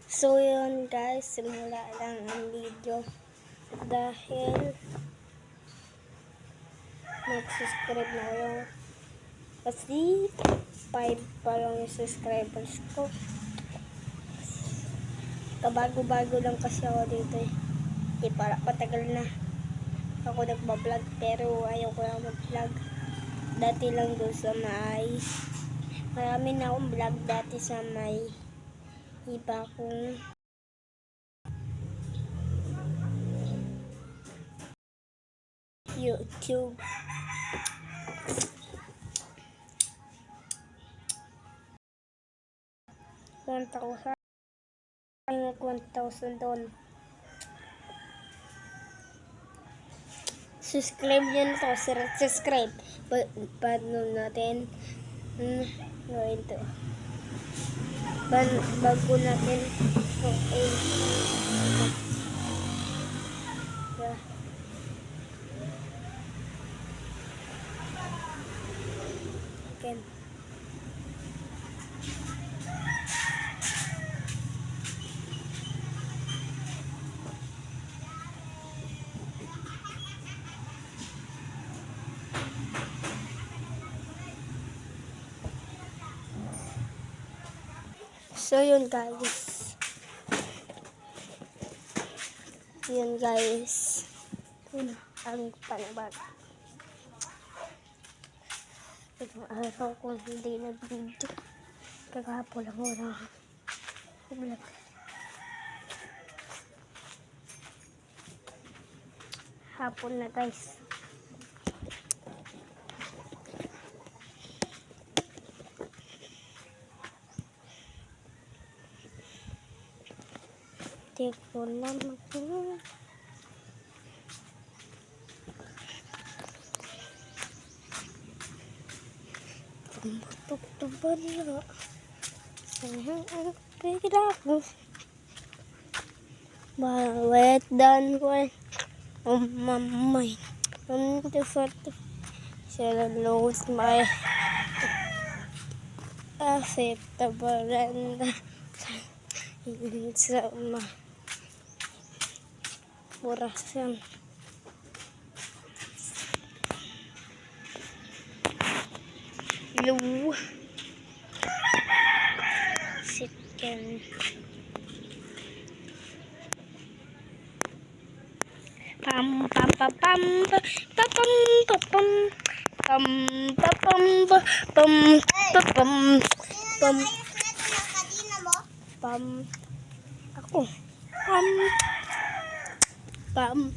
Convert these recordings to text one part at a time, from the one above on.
So yun guys, simula lang ang video dahil mag-subscribe na kayo kasi 5 pa lang yung subscribers ko. Kabago-bago lang kasi ako dito para patagal na ako nagbablog pero ayaw ko lang mag-vlog. Dati lang doon sa marami na akong vlog dati sa may iba kong YouTube. May 1,000 doon. Subscribe nyo na to. Subscribe. Paano natin gawin to? Bago natin okay. Yeah. Okay. So yun guys. Yun guys. Yun ang panabag. Itong araw kung hindi nag-video. Kagahapon lang wala vlog. Hapon na guys. Di ko naman tumutok to bala sayang ang pera ko bawet dan ko mamay the photo shall lose my acceptable and sama orasan lu second pam pam pam pam pam pam pam pam pam pam pam pam ako pam pam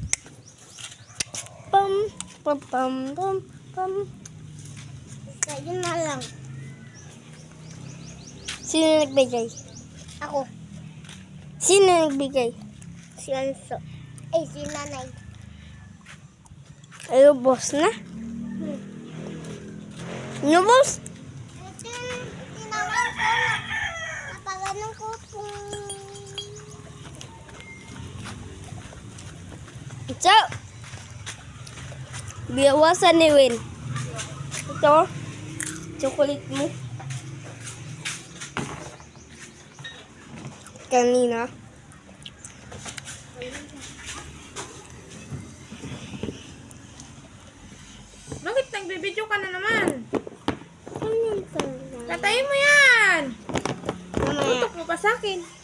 pam pam pam pam pam. Kaya na lang. Sino nagbigay? Ako. Sino nagbigay? Si Anso. Ay, si Nanay. Ay, boss na? Ano, boss? Tinawag ko na. Napaganon ko pong... Ito. Biyawasan ni Win. Ito. Chocolate mo. Kanina. Bakit nagbibideo ka na naman? Tatayin mo yan! Tutok mo pa sa akin.